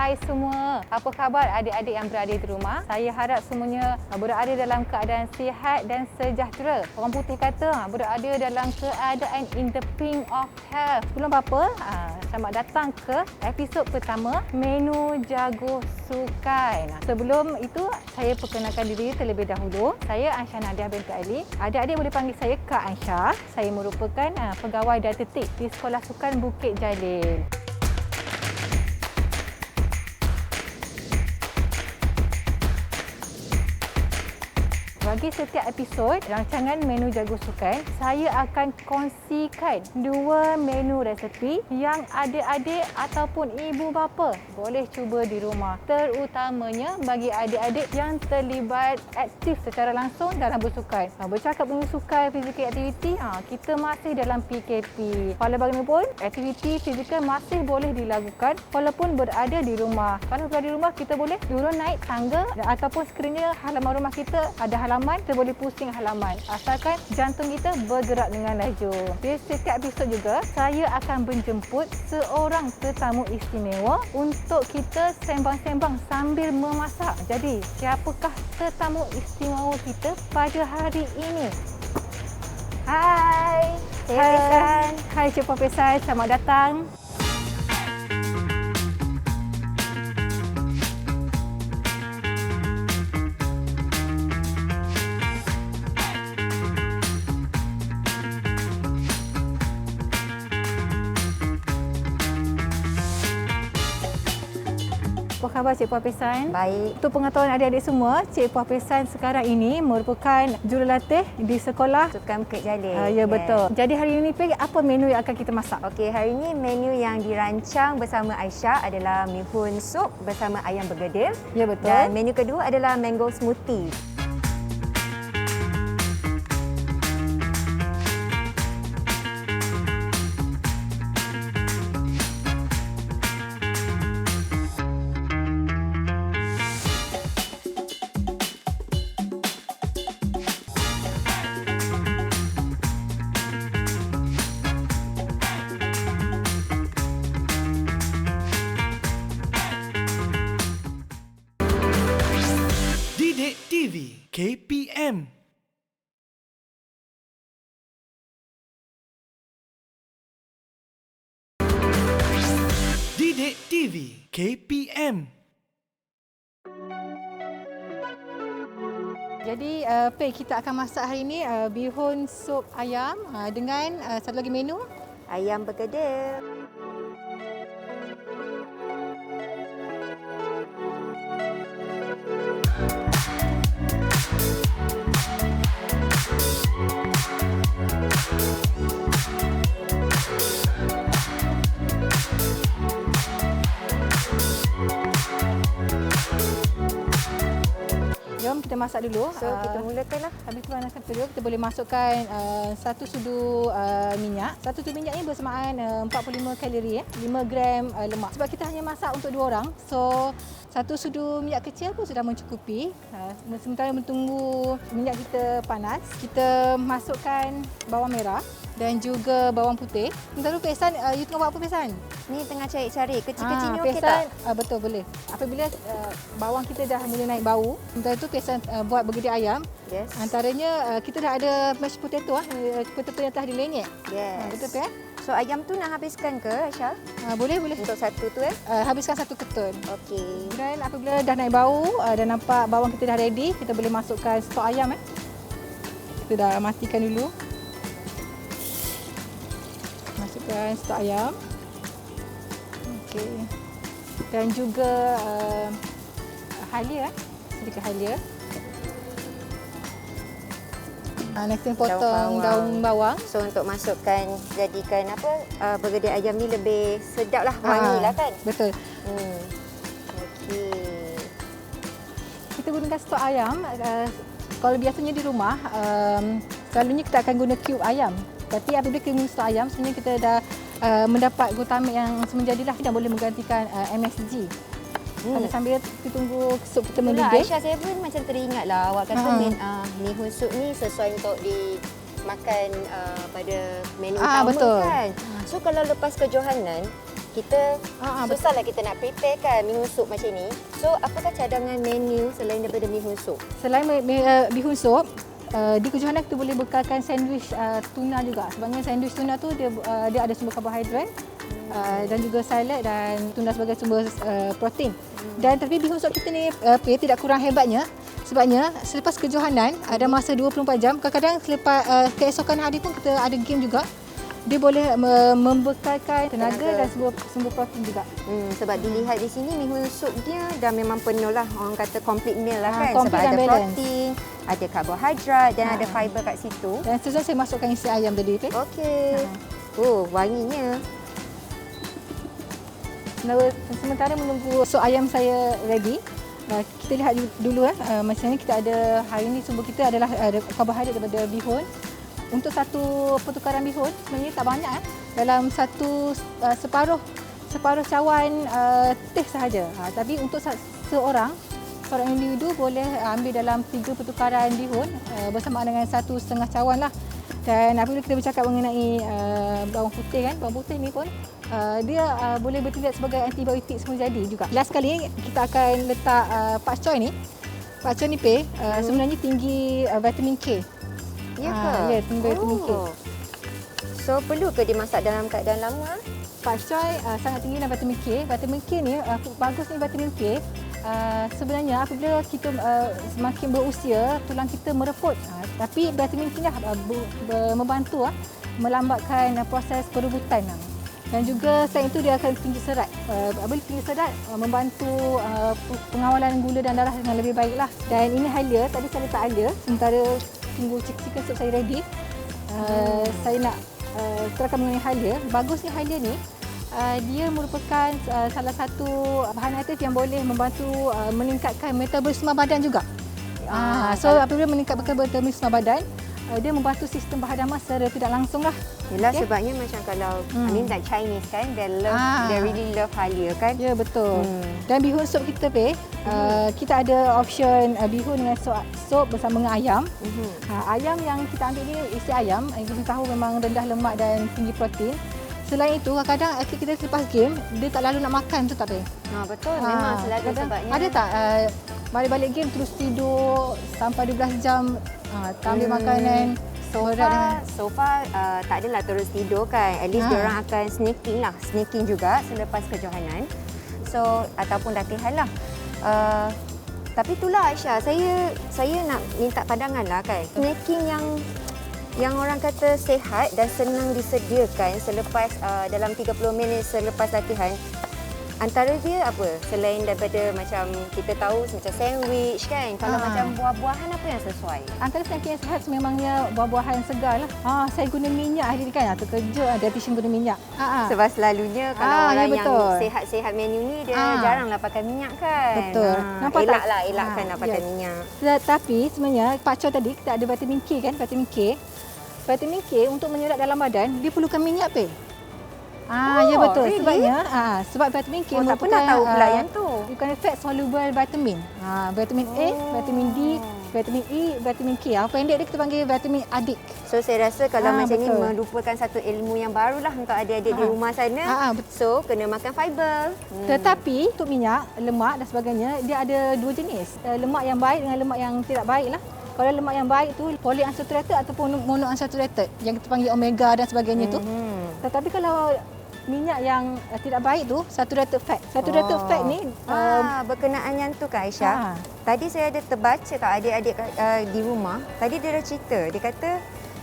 Hai semua, apa khabar adik-adik yang berada di rumah? Saya harap semuanya berada dalam keadaan sihat dan sejahtera. Orang putih kata berada dalam keadaan in the pink of health. Sebelum apa, selamat datang ke episod pertama menu jago sukan. Sebelum itu, saya perkenalkan diri terlebih dahulu. Saya Ansha Nadia binti Ali. Adik-adik boleh panggil saya Kak Ansha. Saya merupakan pegawai dietetik di Sekolah Sukan Bukit Jalil. Bagi setiap episod rancangan menu jago sukan, saya akan kongsikan 2 menu resepi yang adik-adik ataupun ibu bapa boleh cuba di rumah. Terutamanya bagi adik-adik yang terlibat aktif secara langsung dalam bersukan. Bercakap mengenai sukan, physical activity, kita masih dalam PKP. Walau bagaimanapun, aktiviti fizikal masih boleh dilakukan walaupun berada di rumah. Kalau berada di rumah, kita boleh turun naik tangga ataupun sekiranya halaman rumah kita ada halaman, kita boleh pusing halaman asalkan jantung kita bergerak dengan laju. Di setiap episod juga, saya akan menjemput seorang tetamu istimewa untuk kita sembang-sembang sambil memasak. Jadi, siapakah tetamu istimewa kita pada hari ini? Hai, Cik Pesan. Hai Cik Pesan, selamat datang. Apa khabar Cik Puan Pesan? Baik. Untuk pengetahuan adik-adik semua, Cik Puan Pesan sekarang ini merupakan jurulatih di Sekolah Sukan Bukit Jalil. Ya, betul. Jadi hari ini apa menu yang akan kita masak? Okey, hari ini menu yang dirancang bersama Aisyah adalah mihun sup bersama ayam bergedil. Ya, betul. Dan menu kedua adalah mango smoothie. Didik TV KPM. Didik TV KPM. Jadi, kita akan masak hari ini bihun sup ayam dengan satu lagi menu. Ayam bergedil. Jom kita masak dulu. So, kita mulakanlah. Habis tu panaskan dulu, kita boleh masukkan 1 sudu minyak. 1 sudu minyak ni bersamaan 45 kalori, 5 gram lemak. Sebab kita hanya masak untuk 2 orang. So, 1 sudu minyak kecil pun sudah mencukupi. Sementara menunggu minyak kita panas, kita masukkan bawang merah dan juga bawang putih. Sementara tu Pesan, you tengah buat apa Pesan? Ni tengah cari-cari kecil-kecil ni okey tak? Betul, boleh. Apabila bawang kita dah mula naik bau, sementara tu Pesan buat bergedil ayam. Yes. Antaranya kita dah ada mashed potato, potato yang telah dilenyek. Yes. Betul ke? So, ayam tu nak habiskan ke, Aisyah? Boleh. Untuk satu tu Habiskan 1 ketul. Okey. Dan apabila dah naik bau dan nampak bawang kita dah ready, kita boleh masukkan stok ayam. Kita dah matikan dulu. Masukkan stok ayam. Okey. Dan juga halia, sedikit halia. Next thing potong daun bawang. So, untuk masukkan, jadikan bergedil ayam ni lebih sedap lah, wangi lah kan? Betul. Okey. Kita gunakan stok ayam. Kalau biasanya di rumah, selalunya kita akan guna cube ayam. Tapi apabila kita guna stok ayam, sebenarnya kita dah mendapat glutamate yang semenjadilah dan boleh menggantikan MSG. Kalau sambil kita tunggu sup kita mendidih. Aisyah, saya pun macam teringat lah awak kata mihun sup ni sesuai untuk dimakan pada menu utama betul. kan. So kalau lepas kejohanan kita susahlah kita nak prepare kan bihun sup macam ni. So, apakah cadangan menu selain daripada bihun sup? Selain bihun sup, di kejohanan kita boleh bekalkan sandwich tuna juga. Sebabnya sandwich tuna tu dia ada sumber karbohidrat dan juga salad dan tuna sebagai sumber protein. Dan tapi bihun sup kita ni tidak kurang hebatnya. Sebabnya selepas kejohanan ada masa 24 jam, kadang-kadang selepas keesokan hari pun kita ada game juga. Dia boleh membekalkan tenaga dan sumber protein juga. Sebab dilihat di sini bihun sup dia dah memang penuh lah. Orang kata complete meal lah kan. Sebab Complete ada dan balance. protein, ada karbohidrat dan ada fiber kat situ. Dan seterusnya saya masukkan isi ayam tadi. Okey. Oh, wanginya. Sementara menunggu sup ayam saya ready, kita lihat dulu macam ni kita ada hari ni sumber kita adalah karbohidrat daripada bihun. Untuk satu pertukaran bihun sebenarnya tak banyak dalam separuh cawan teh sahaja. Tapi untuk seorang individu boleh ambil dalam 3 pertukaran bihun bersamaan dengan 1.5 cawan lah. Dan apabila kita bercakap mengenai bawang putih ni pun dia boleh bertindak sebagai antibiotik semua jadi juga. Last kali kita akan letak pak choy ni. Pak choy ni sebenarnya tinggi vitamin K. Ya ke? Ya, tinggi vitamin K. So perlu ke dimasak dalam keadaan lama? Pak choy sangat tinggi dalam vitamin K. Vitamin K ni bagusnya vitamin K. Sebenarnya apabila kita semakin berusia, tulang kita mereput. Tapi vitamin K ni membantu melambatkan proses perebutan. Dan juga selain itu dia akan tinggi serat. Apabila tinggi serat membantu pengawalan gula dan darah dengan lebih baiklah. Dan ini halia, tadi saya letak halia. Sementara tunggu chicken soup saya ready, saya nak terangkan mengenai halia. Bagusnya halia ni, dia merupakan salah satu bahan aktif yang boleh membantu meningkatkan metabolisme badan juga. So apabila meningkatkan metabolisme badan, dia membantu sistem bahan damas secara tidak langsung lah. Yelah, sebabnya macam kalau I mean like Chinese kan, they really love halia kan. Ya, betul. Dan bihun sup kita kita ada option bihun dengan sup bersama dengan ayam. Ayam yang kita ambil ni isi ayam, kita tahu memang rendah lemak dan tinggi protein. Selain itu, kadang-kadang kita selepas game, dia tak lalu nak makan tu tak apa. Betul, memang selalu sebabnya. Ada tak balik-balik game terus tidur sampai 12 jam tak ambil makanan? So far tak adalah terus tidur kan. At least diorang akan sneaking juga selepas kejohanan. So ataupun latihan lah. Tapi itulah Aisyah, saya nak minta pandangan lah kan. Snacking yang orang kata sihat dan senang disediakan selepas dalam 30 minit selepas latihan. Antara dia apa? Selain daripada macam kita tahu macam sandwich kan. Kalau macam buah-buahan apa yang sesuai? Antara snacking yang sihat sememangnya buah-buahan segar lah. Saya guna minyak hari ni kan. Terkejut dietitian guna minyak. Sebab selalunya kalau orang ya, yang sihat-sihat menu ni dia jaranglah pakai minyak kan. Betul. Nampak elakkanlah pakai minyak. Tapi sebenarnya Pak Choy tadi kita ada vitamin K kan, vitamin K. Vitamin K untuk menyerap dalam badan dia perlukan minyak ya betul. Really? Sebab vitamin K tak pernah tahu pula yang tu. Bukan fat soluble vitamin. Vitamin A, vitamin D, vitamin E, vitamin K. Pendek dia kita panggil vitamin adik. So saya rasa kalau macam ni merupakan satu ilmu yang barulah untuk adik-adik di rumah sana. So kena makan fiber. Tetapi untuk minyak, lemak dan sebagainya dia ada 2 jenis. Lemak yang baik dengan lemak yang tidak baik lah. Kalau lemak yang baik tu polyunsaturated ataupun monounsaturated yang kita panggil omega dan sebagainya tu. Tetapi kalau minyak yang tidak baik tu saturated fat. Saturated fat ni berkenaan yang tu Kak Aisyah. Tadi saya ada terbaca kat adik-adik di rumah. Tadi dia dah cerita, dia kata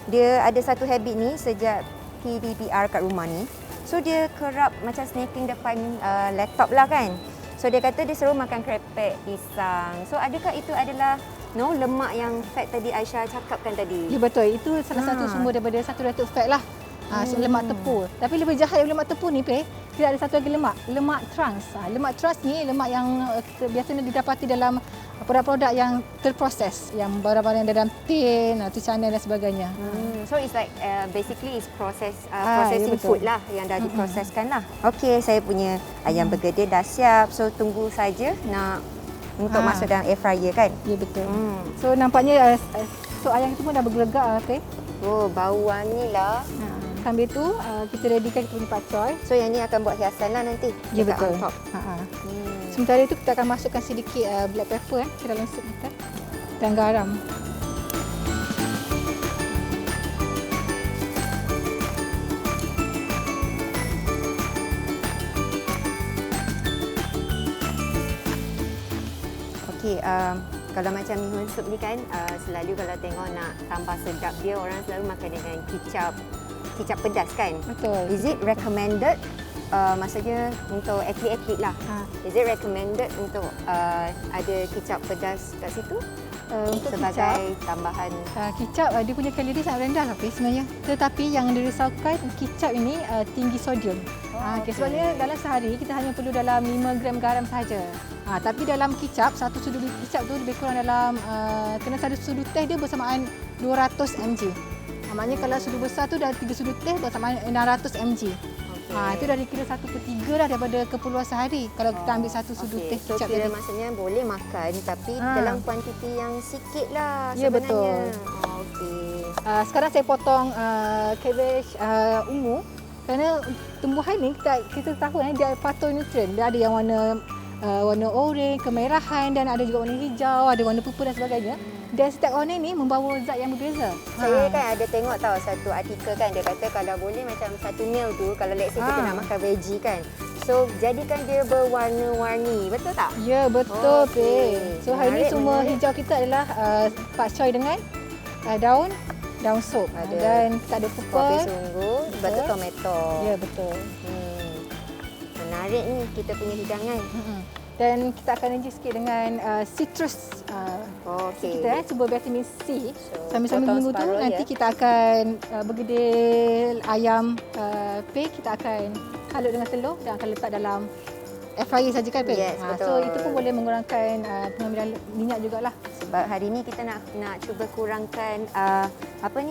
dia ada satu habit ni sejak PDPR kat rumah ni. So dia kerap macam snacking depan laptop lah kan. So dia kata dia selalu makan krepek, pisang. So adakah itu adalah lemak yang fat tadi Aisyah cakapkan tadi? Ya betul, itu salah satu sumber daripada saturated fat lah. Lemak tepung. Tapi lebih jahat daripada lemak tepung ni, tidak ada satu lagi lemak trans. Lemak trans ni lemak yang biasanya didapati dalam produk-produk yang terproses, yang barang-barang dalam tin, canai dan sebagainya. So it's like basically it's processing food lah yang dah diproseskan lah. Okey, saya punya ayam bergedil dah siap. So tunggu saja nak untuk masuk dalam air fryer kan? Ya betul. So nampaknya ayam itu pun dah bergelegak. Oh, bau wangi lah. Sambil tu kita readykan kita punya pakcoy. So yang ni akan buat hiasan lah nanti. Ya, dekat betul. on top. Sementara itu kita akan masukkan sedikit black pepper ke dalam sup kita dan garam. Okey, kalau macam mihun sup ni kan, selalu kalau tengok nak tambah sedap dia, orang selalu makan dengan kicap pedas kan? Betul. Is it recommended, maksudnya untuk atlet-atlet lah, is it recommended untuk ada kicap pedas kat situ? Untuk sebagai tambahan? Kicap dia punya kalori sangat rendah lah sebenarnya. Tetapi yang dirisaukan kicap ini tinggi sodium. Sebabnya dalam sehari kita hanya perlu dalam 5 gram garam sahaja. Tapi dalam kicap, satu sudu kicap tu lebih kurang dalam kena satu sudu teh dia bersamaan 200 mg. Maknanya kalau sudu besar tu dah 3 sudu teh bersamaan 600 mg. Itu dah dikira 1/3 dah daripada keperluan sehari kalau kita ambil satu sudu teh So kicap kira tadi. maksudnya boleh makan tapi dalam kuantiti yang sikit lah Ya, sebenarnya. betul. Okey. Sekarang saya potong cabbage ungu kerana tumbuhan ni kita tahu dia phytonutrient. Dia ada yang warna oranye, kemerahan dan ada juga warna hijau, ada warna purple dan sebagainya. Dan setiap warna ni membawa zat yang berbeza. Saya kan ada tengok tahu satu artikel kan, dia kata kalau boleh macam satu meal tu, kalau let's say kita nak makan veggie kan, so jadikan dia berwarna-warni, betul tak? Ya, betul. Okey. So hari ni Menarik, semua menarik. hijau kita adalah pakcoy dengan daun sup. Ada Dan kita ada Kopi purple. sungguh, lepas tu tomato. Ya, betul. Menarik ni kita punya hidangan. Dan kita akan lanjut sikit dengan citrus Okey. kita, sumber vitamin C. So, Sambil-sambil potong menunggu tu separuh, nanti ya. kita akan bergedil ayam Pei, kita akan kalut dengan telur dan akan letak dalam air fryer saja kan Pei? Yes, So betul. itu pun boleh mengurangkan pengambilan minyak jugalah. Sebab hari ni kita nak cuba kurangkan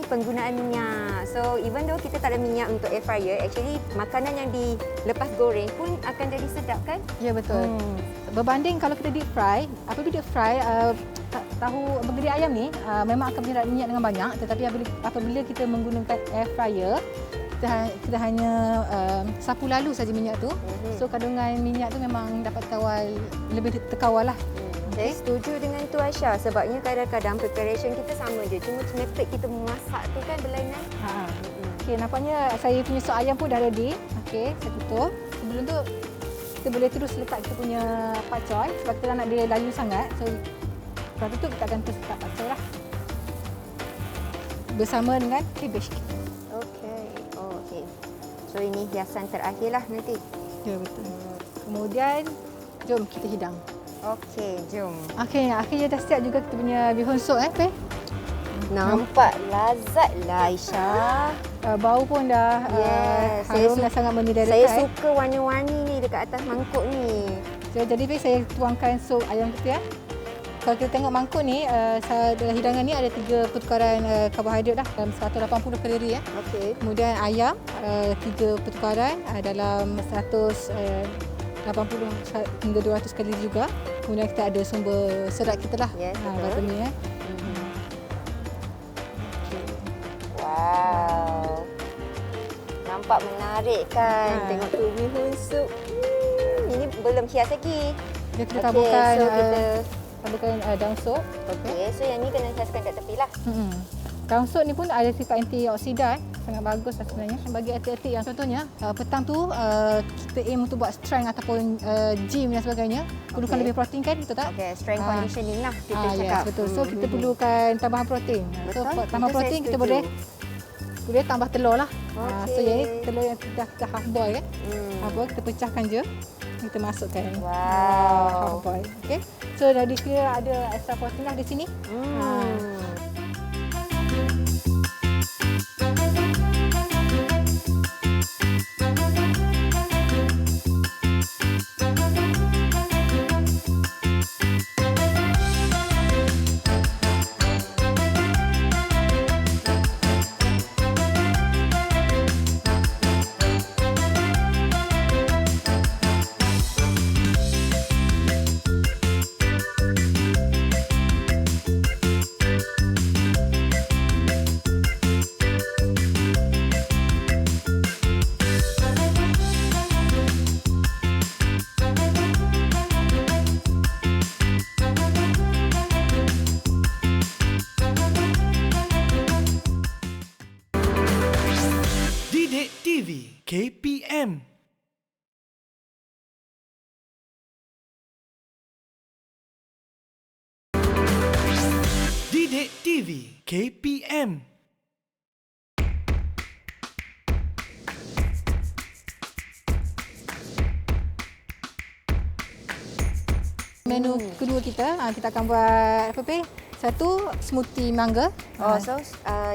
penggunaan minyak. So even though kita tak ada minyak untuk air fryer, actually makanan yang dilepas goreng pun akan jadi sedap kan? Ya, betul. Berbanding kalau kita deep fry, apabila deep fry tahu bergedil ayam ni memang akan menyerap minyak dengan banyak, tetapi apabila kita menggunakan air fryer, kita hanya sapu lalu saja minyak tu. So kandungan minyak tu memang dapat lebih terkawal lah. Saya setuju dengan tu Aisyah, sebabnya kadang-kadang preparation kita sama je, cuma method kita memasak tu kan berlainan. Okey, nampaknya saya punya sup ayam pun dah ready. Okey, saya tutup. Sebelum tu kita boleh terus letak kita punya pakcoy sebab kita nak dia layu sangat. So lepas tu kita akan terus letak pakcoy lah. Bersama dengan cabbage kita. Okey. So ini hiasan terakhir lah nanti. Ya, betul. Kemudian jom kita hidang. Okey, jom. Okey, akhirnya dah siap juga kita punya bihun sup Pei. Nampak lazat lah Aisyah. Bau pun dah Yes, harum dah sangat menyederakan. Saya suka warna-warni ni dekat atas mangkuk ni. Jadi Pei, saya tuangkan sup ayam kita ya. Kalau kita tengok mangkuk ni, dalam hidangan ni ada 3 pertukaran karbohidrat dah dalam 180 kalori ya. Okey. Kemudian ayam 3 pertukaran dalam 180 hingga 200 kalori juga. Kemudian kita ada sumber serat kita lah. Yes, betul. Vitamin ya. Wow. Nampak menarik kan? Tengok tu bihun sup. Ini belum hias lagi. Jadi kita Okey, taburkan so kita daun sup. okey, so yang ni kena hiaskan kat tepi lah. Daun sup ni pun ada sifat antioksidan, sangat bagus lah sebenarnya. Bagi atlet-atlet yang contohnya petang tu kita aim untuk buat strength ataupun gym dan sebagainya, perlukan lebih protein kan, betul tak? Okey, strength conditioning lah kita Yes, cakap. betul. So kita perlukan tambahan protein. So Betul. tambahan Itu protein saya kita setuju. boleh tambah telur lah. So Okey. yang ni telur yang kita half boil kan. Half boil kita pecahkan je. Kita masukkan. Half Wow. boil. Okay. So dah dikira ada extra protein lah di sini. Didik TV KPM. Menu kedua kita akan buat apa Pe? Satu smoothie mangga. So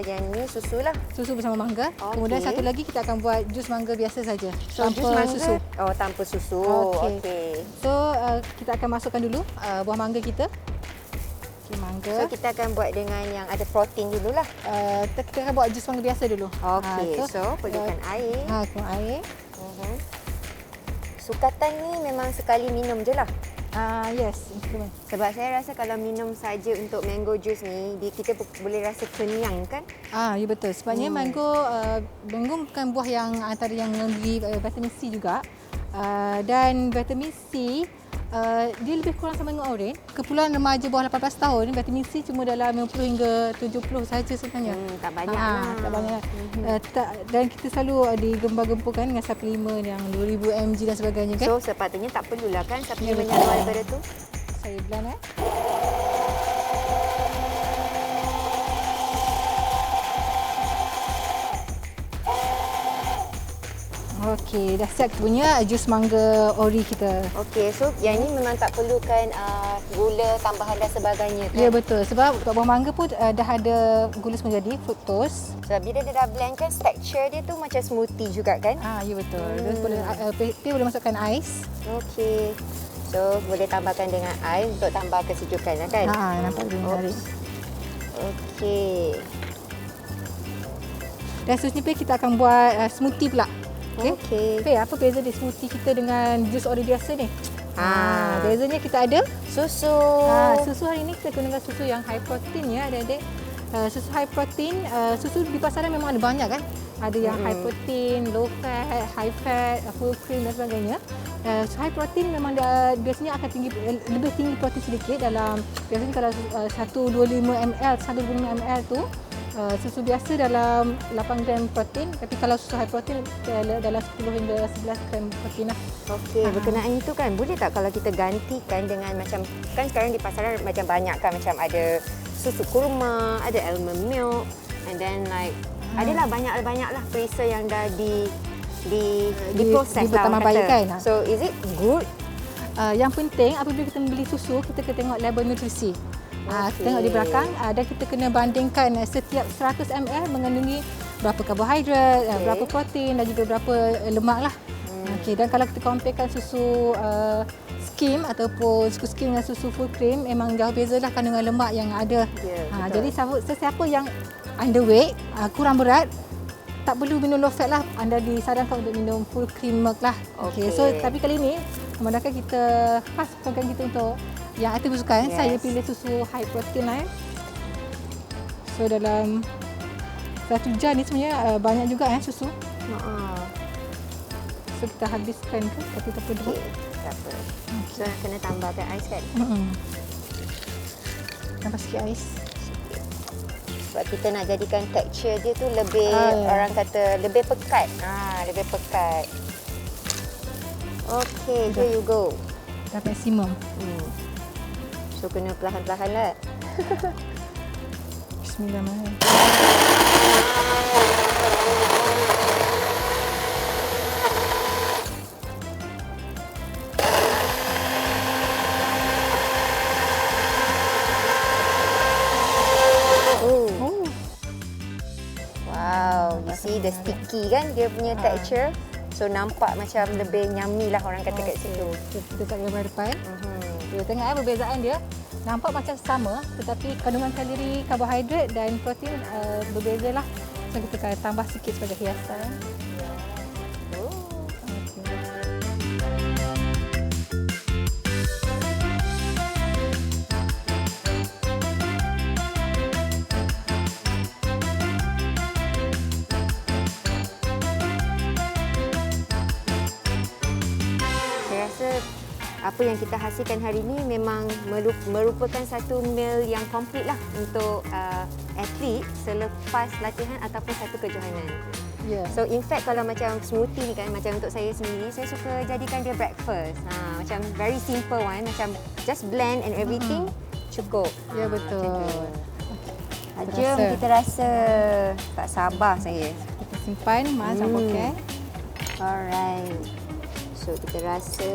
yang ni susu lah. Susu bersama mangga. Okey. Kemudian satu lagi kita akan buat jus mangga biasa saja. So tanpa jus mangga. susu. Oh, tanpa susu. Okey. Okey. So kita akan masukkan dulu buah mangga kita. Okay, mangga. So kita akan buat dengan yang ada protein dululah. Kita akan buat jus mangga biasa dulu. Okey. So perlukan air. Kurang air. Sukatan ni memang sekali minum je lah. Yes. Sebab saya rasa kalau minum saja untuk mango juice ni, kita boleh rasa kenyang kan? Ya betul. Sebabnya mango bukan buah yang antara yang memberi vitamin C juga. Dan vitamin C dia lebih kurang sama dengan oren. Keperluan remaja bawah 18 tahun, vitamin C cuma dalam 50 hingga 70 saja sebenarnya. Tak banyak lah. Tak banyak. Dan kita selalu digembar-gemburkan dengan suplemen yang 2000 mg dan sebagainya kan. So sepatutnya tak perlulah kan suplemen yang luar daripada tu? Saya blend Okey, dah siap punya jus mangga ori kita. Okey, so yang ni memang tak perlukan gula tambahan dan sebagainya kan? Ya betul, sebab buah mangga pun dah ada gula semua jadi, fructose. Sebab bila dia dah blend kan, texture dia tu macam smoothie juga kan? Ya betul. Dia boleh boleh masukkan ais. Okey. So boleh tambahkan dengan air untuk tambah kesejukan lah kan? Nampak dia menarik. Okey. Dan seterusnya kita akan buat smoothie pula. Okey. Fe, apa beza di smoothie kita dengan jus ori biasa ni? Bezanya kita ada susu. Susu hari ini kita gunakan susu yang high protein ya adik-adik. Susu high protein, susu di pasaran memang ada banyak kan. Ada yang high protein, low fat, high fat, full cream dan sebagainya. High protein memang biasanya akan lebih tinggi protein sedikit dalam biasanya kalau 125 ml, 125 ml tu susu biasa dalam 8 gram protein, tapi kalau susu high protein dalam 10 hingga 11 gram protein lah. Okey, berkenaan itu kan, boleh tak kalau kita gantikan dengan macam, kan sekarang di pasaran macam banyak kan, macam ada susu kurma, ada almond milk, and then like, adalah banyak-banyaklah perisa yang dah diproses lah orang baik kan? So, is it good? Yang penting apabila kita membeli susu, kita kena tengok label nutrisi. Kita tengok di belakang dan kita kena bandingkan setiap 100 ml mengandungi berapa karbohidrat, berapa protein dan juga berapa lemak lah. Dan kalau kita comparekan susu skim ataupun susu skim dengan susu full cream, memang jauh beza lah kandungan lemak yang ada. Jadi sesiapa yang underweight, kurang berat, tak perlu minum low fat lah. Anda disarankan untuk minum full cream milk lah. So tapi kali ini memandangkan kita khas program kita untuk yang Atif suka, saya pilih susu high protein lah. So dalam satu jar ni sebenarnya banyak juga susu. So kita habiskan tu, tapi tak perlu. Tak apa. So kena tambahkan ais kan? Tambah sikit ais. Sebab kita nak jadikan tekstur dia tu lebih, orang kata lebih pekat. Lebih pekat. Okay, here you go. Dah maksimum. So kena perlahan-perlahan lah. Bismillahirrahmanirrahim. Wow, you see the sticky kan dia punya texture. So nampak macam lebih yummy lah orang kata kat situ. Kita tak gambar depan. Kita tengok perbezaan dia. Nampak macam sama tetapi kandungan kalori, karbohidrat dan protein berbeza lah. So kita akan tambah sikit sebagai hiasan. Apa yang kita hasilkan hari ini memang merupakan satu meal yang komplit lah untuk atlet selepas latihan ataupun satu kejohanan. So in fact kalau macam smoothie ni kan, macam untuk saya sendiri, saya suka jadikan dia breakfast. Macam very simple one, macam just blend and everything, cukup. Ya betul. Jom rasa. kita rasa. Tak sabar saya. Kita simpan dalam poket. Alright. So kita rasa.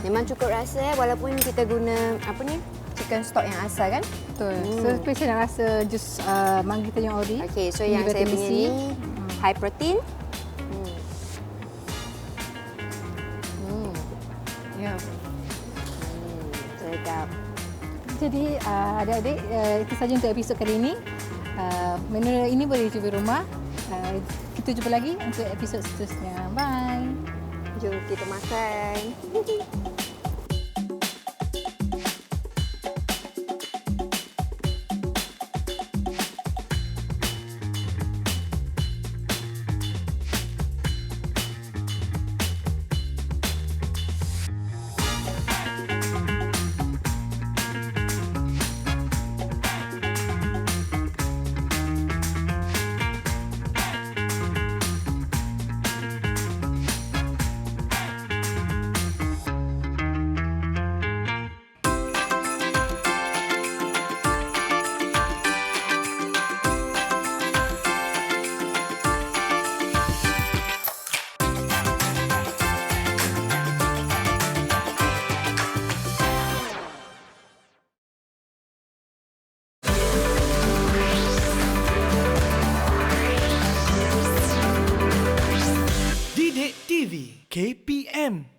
Memang cukup rasa walaupun kita guna apa ni? Chicken stock yang asal kan? Betul. So special nak rasa jus mangga kita yang ori. Okey, so Ini yang saya vitamin punya C. ni high protein. Ya. Sedap. Jadi adik-adik, itu saja untuk episod kali ini. Menu ini boleh cuba rumah. Kita jumpa lagi untuk episod seterusnya. Bye. Jom kita makan. Didik TV KPM